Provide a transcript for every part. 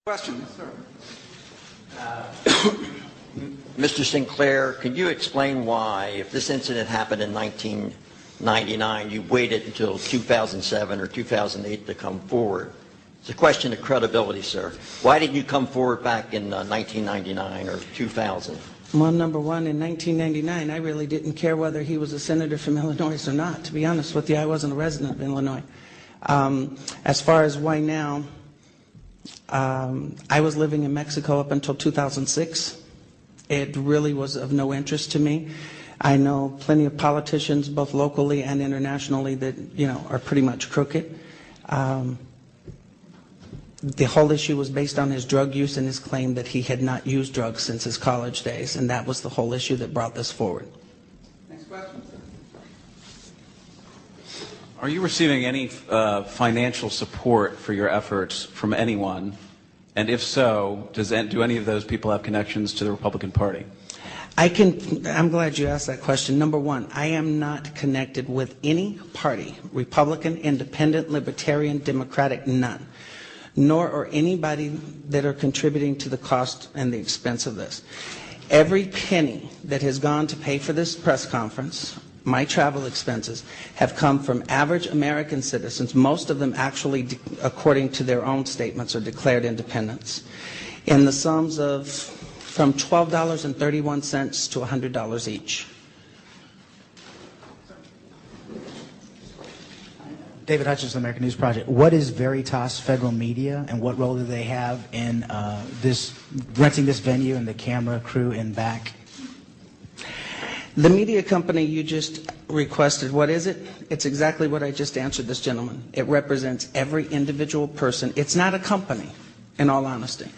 Question, sir. Mr. Sinclair, can you explain why, if this incident happened in 1999, you waited until 2007 or 2008 to come forward? It's a question of credibility, sir. Why didn't you come forward back in 1999 or 2000? Well, number one, in 1999, I really didn't care whether he was a senator from Illinois or not. To be honest with you, I wasn't a resident of Illinois. As far as why now, I was living in Mexico up until 2006. It really was of no interest to me. I know plenty of politicians, both locally and internationally, that are pretty much crooked. The whole issue was based on his drug use and his claim that he had not used drugs since his college days, and that was the whole issue that brought this forward. Next question. Are you receiving any financial support for your efforts from anyone? And if so, do any of those people have connections to the Republican Party? I'm glad you asked that question. Number one, I am not connected with any party, Republican, Independent, Libertarian, Democratic, none. Nor are anybody that are contributing to the cost and the expense of this. Every penny that has gone to pay for this press conference, my travel expenses, have come from average American citizens, most of them actually, according to their own statements, are declared independents, in the sums of from $12.31 to $100 each. David Hutchins, American News Project. What is Veritas Federal Media, and what role do they have in renting this venue and the camera crew in back? The media company you just requested, what is it? It's exactly what I just answered this gentleman. It represents every individual person. It's not a company, in all honesty.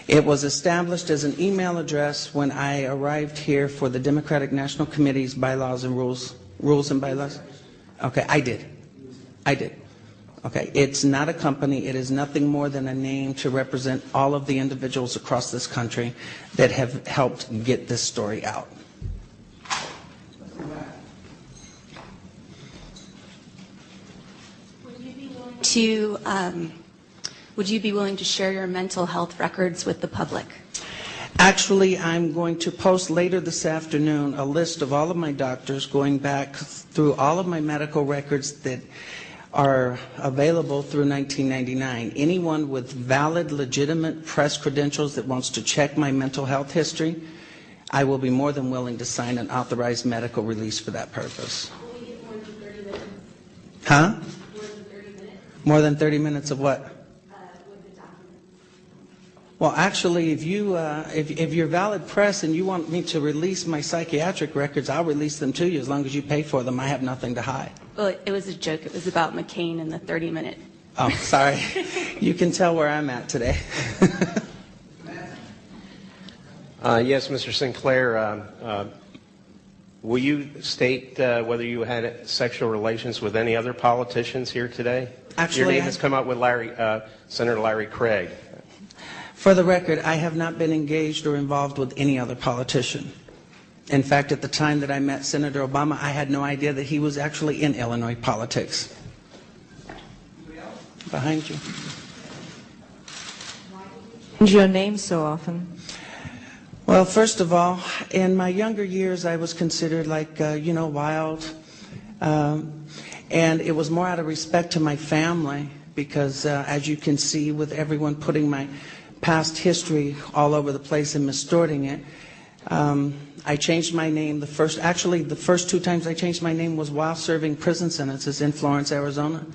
It was established as an email address when I arrived here for the Democratic National Committee's bylaws and rules and bylaws. Okay, I did. Okay, it's not a company. It is nothing more than a name to represent all of the individuals across this country that have helped get this story out. Would you be willing to share your mental health records with the public? Actually, I'm going to post later this afternoon a list of all of my doctors, going back through all of my medical records that are available through 1999. Anyone with valid, legitimate press credentials that wants to check my mental health history, I will be more than willing to sign an authorized medical release for that purpose. Will we get more than 30 minutes? Huh? More than 30 minutes? More than 30 minutes of what? With the documents. Well, actually, if you're valid press and you want me to release my psychiatric records, I'll release them to you as long as you pay for them. I have nothing to hide. Well, it was a joke. It was about McCain and the 30-minute. Oh, sorry. You can tell where I'm at today. Yes, Mr. Sinclair. Will you state whether you had sexual relations with any other politicians here today? Actually, your name has come up with Senator Larry Craig. For the record, I have not been engaged or involved with any other politician. In fact, at the time that I met Senator Obama, I had no idea that he was actually in Illinois politics. Behind you. Change your name so often? Well, first of all, in my younger years, I was considered like, wild. And it was more out of respect to my family because, as you can see, with everyone putting my past history all over the place and mistorting it, I changed my name. The first two times I changed my name was while serving prison sentences in Florence, Arizona.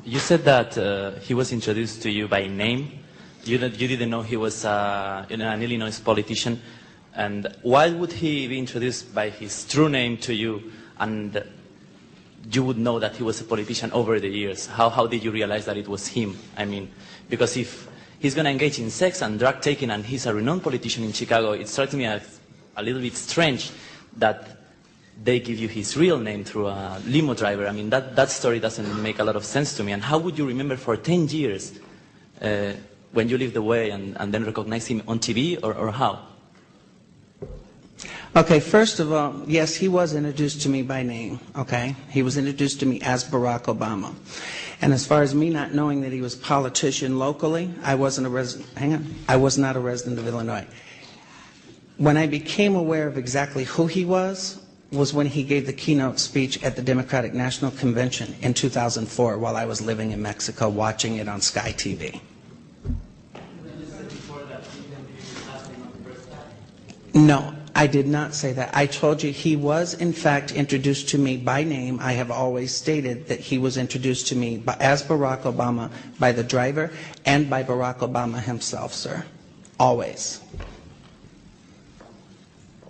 You said that he was introduced to you by name. You didn't know he was an Illinois politician. And why would he be introduced by his true name to you, and you would know that he was a politician over the years? How did you realize that it was him? I mean, because if he's going to engage in sex and drug taking and he's a renowned politician in Chicago, it strikes me as a little bit strange that they give you his real name through a limo driver. I mean, that story doesn't make a lot of sense to me. And how would you remember for 10 years when you lived away and then recognized him on TV, or how? Okay, first of all, yes, he was introduced to me by name, okay? He was introduced to me as Barack Obama. And as far as me not knowing that he was a politician locally, I was not a resident of Illinois. When I became aware of exactly who he was when he gave the keynote speech at the Democratic National Convention in 2004 while I was living in Mexico watching it on Sky TV. No, I did not say that. I told you he was, in fact, introduced to me by name. I have always stated that he was introduced to me as Barack Obama by the driver and by Barack Obama himself, sir. Always.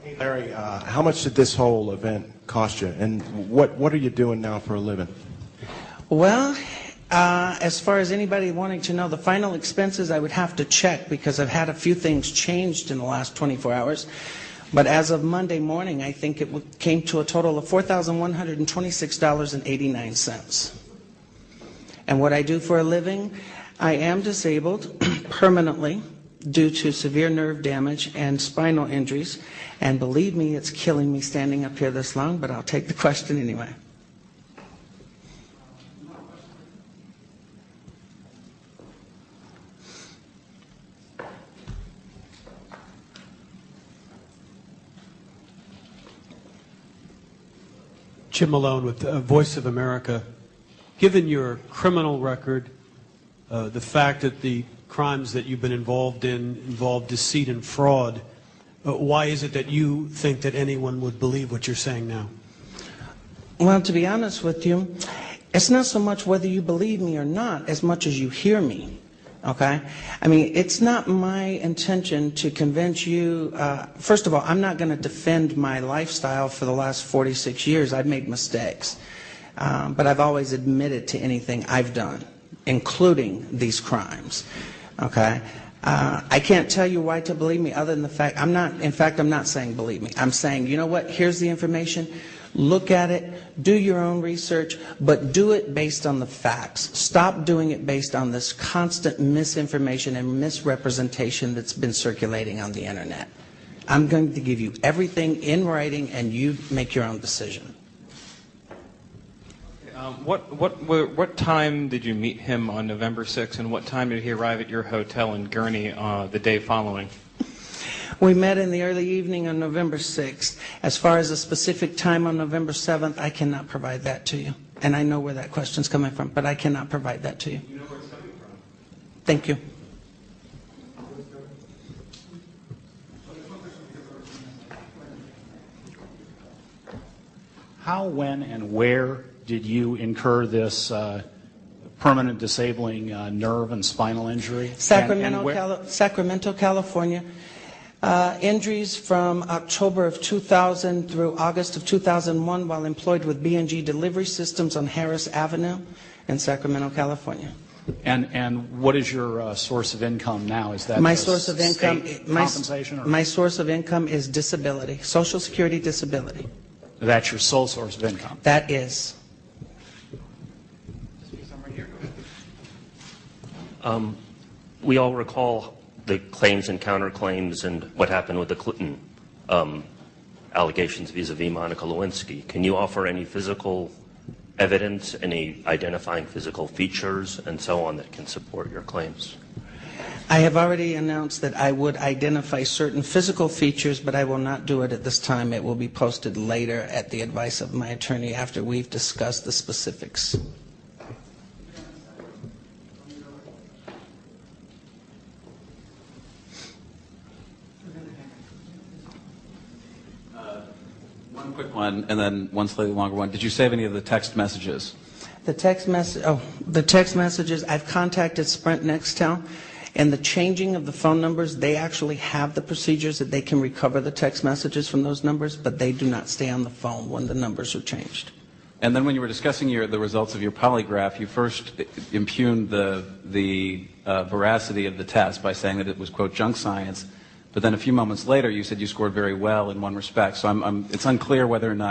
Hey, Larry, how much did this whole event cost you? And what are you doing now for a living? Well, as far as anybody wanting to know the final expenses, I would have to check because I've had a few things changed in the last 24 hours. But as of Monday morning, I think it came to a total of $4,126.89. And what I do for a living, I am disabled permanently due to severe nerve damage and spinal injuries. And believe me, it's killing me standing up here this long, but I'll take the question anyway. Jim Malone with Voice of America. Given your criminal record, the fact that the crimes that you've been involved in involve deceit and fraud, why is it that you think that anyone would believe what you're saying now? Well, to be honest with you, it's not so much whether you believe me or not as much as you hear me. Okay? I mean, it's not my intention to convince you. First of all, I'm not going to defend my lifestyle for the last 46 years. I've made mistakes. But I've always admitted to anything I've done, including these crimes. Okay? I can't tell you why to believe me other than the fact, I'm not saying believe me. I'm saying, you know what, here's the information. Look at it, do your own research, but do it based on the facts. Stop doing it based on this constant misinformation and misrepresentation that's been circulating on the internet. I'm going to give you everything in writing and you make your own decision. What time did you meet him on November 6th, and what time did he arrive at your hotel in Gurnee the day following? We met in the early evening on November 6th. As far as a specific time on November 7th, I cannot provide that to you. And I know where that question's coming from, but I cannot provide that to you. You know where it's coming from. Thank you. How, when, and where did you incur this permanent disabling nerve and spinal injury? Sacramento, California. Injuries from October of 2000 through August of 2001 while employed with B&G Delivery Systems on Harris Avenue in Sacramento, California. And what is your source of income now? Is that my source of income? Compensation? My source of income is disability, Social Security disability. That's your sole source of income? That is. We all recall the claims and counterclaims and what happened with the Clinton allegations vis-a-vis Monica Lewinsky. Can you offer any physical evidence, any identifying physical features and so on that can support your claims? I have already announced that I would identify certain physical features, but I will not do it at this time. It will be posted later at the advice of my attorney after we've discussed the specifics. One quick one, and then one slightly longer one. Did you save any of the text messages? The text messages, I've contacted Sprint Nextel, and the changing of the phone numbers, they actually have the procedures that they can recover the text messages from those numbers, but they do not stay on the phone when the numbers are changed. And then when you were discussing the results of your polygraph, you first impugned the veracity of the test by saying that it was, quote, junk science. But then a few moments later, you said you scored very well in one respect. So it's unclear whether or not